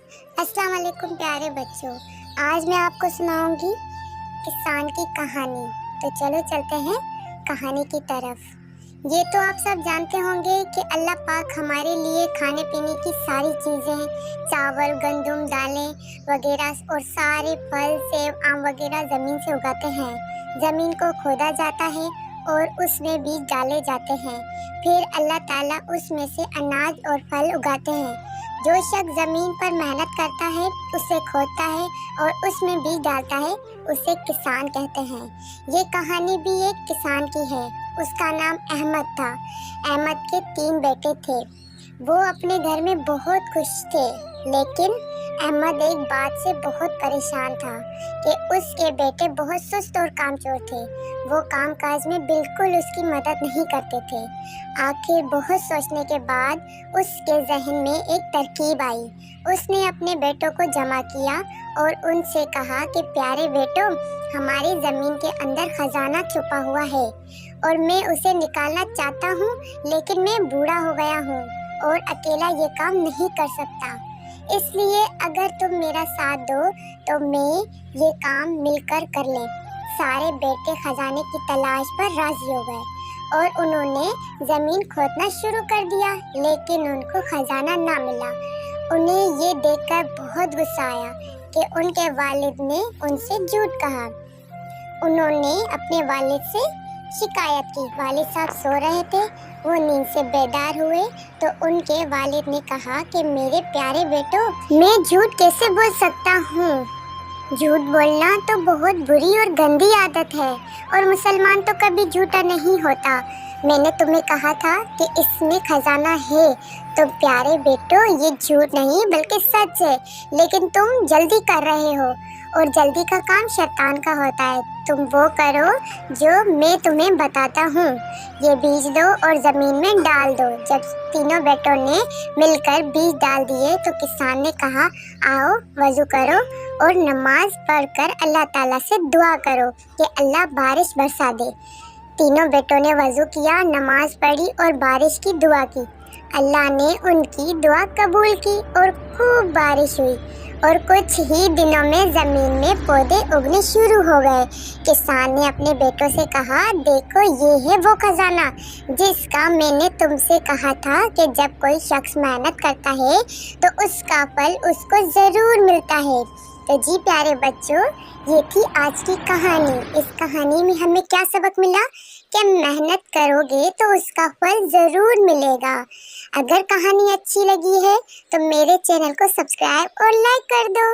अस्सलाम वालेकुम प्यारे बच्चों। आज मैं आपको सुनाऊंगी किसान की कहानी। तो चलो चलते हैं कहानी की तरफ। ये तो आप सब जानते होंगे कि अल्लाह पाक हमारे लिए खाने पीने की सारी चीज़ें, चावल, गंदम, दालें वगैरह और सारे फल, सेब, आम वगैरह ज़मीन से उगाते हैं। ज़मीन को खोदा जाता है और उसमें बीज डाले जाते हैं। फिर अल्लाह ताला उसमें से अनाज और फल उगाते हैं। जो शख्स ज़मीन पर मेहनत करता है, उसे खोदता है और उसमें बीज डालता है, उसे किसान कहते हैं। ये कहानी भी एक किसान की है। उसका नाम अहमद था। अहमद के 3 बेटे थे। वो अपने घर में बहुत खुश थे, लेकिन अहमद एक बात से बहुत परेशान था कि उसके बेटे बहुत सुस्त और कामचोर थे। वो काम काज में बिल्कुल उसकी मदद नहीं करते थे। आखिर बहुत सोचने के बाद उसके जहन में एक तरकीब आई। उसने अपने बेटों को जमा किया और उनसे कहा कि प्यारे बेटों, हमारी ज़मीन के अंदर खजाना छुपा हुआ है और मैं उसे निकालना चाहता हूँ, लेकिन मैं बूढ़ा हो गया हूँ और अकेला ये काम नहीं कर सकता। इसलिए अगर तुम मेरा साथ दो तो मैं ये काम मिलकर कर लें। सारे बेटे खजाने की तलाश पर राजी हो गए और उन्होंने ज़मीन खोदना शुरू कर दिया, लेकिन उनको खजाना ना मिला। उन्हें ये देखकर बहुत गुस्सा आया कि उनके वालिद ने उनसे झूठ कहा। उन्होंने अपने वालिद से शिकायत की। वालिद साहब सो रहे थे। वो नींद से बेदार हुए तो उनके वालिद ने कहा कि मेरे प्यारे बेटो, मैं झूठ कैसे बोल सकता हूँ? झूठ बोलना तो बहुत बुरी और गंदी आदत है और मुसलमान तो कभी झूठा नहीं होता। मैंने तुम्हें कहा था कि इसमें खजाना है। तो प्यारे बेटो, ये झूठ नहीं बल्कि सच है, लेकिन तुम जल्दी कर रहे हो और जल्दी का काम शैतान का होता है। तुम वो करो जो मैं तुम्हें बताता हूँ। ये बीज दो और ज़मीन में डाल दो। जब तीनों बेटों ने मिलकर बीज डाल दिए तो किसान ने कहा, आओ वज़ू करो और नमाज पढ़कर अल्लाह ताला से दुआ करो कि अल्लाह बारिश बरसा दे। तीनों बेटों ने वज़ू किया, नमाज पढ़ी और बारिश की दुआ की। अल्लाह ने उनकी दुआ कबूल की और खूब बारिश हुई और कुछ ही दिनों में ज़मीन में पौधे उगने शुरू हो गए। किसान ने अपने बेटों से कहा, देखो ये है वो खजाना जिसका मैंने तुमसे कहा था कि जब कोई शख्स मेहनत करता है तो उसका फल उसको ज़रूर मिलता है। तो जी प्यारे बच्चों, ये थी आज की कहानी। इस कहानी में हमें क्या सबक मिला कि मेहनत करोगे तो उसका फल ज़रूर मिलेगा। अगर कहानी अच्छी लगी है तो मेरे चैनल को सब्सक्राइब और लाइक कर दो।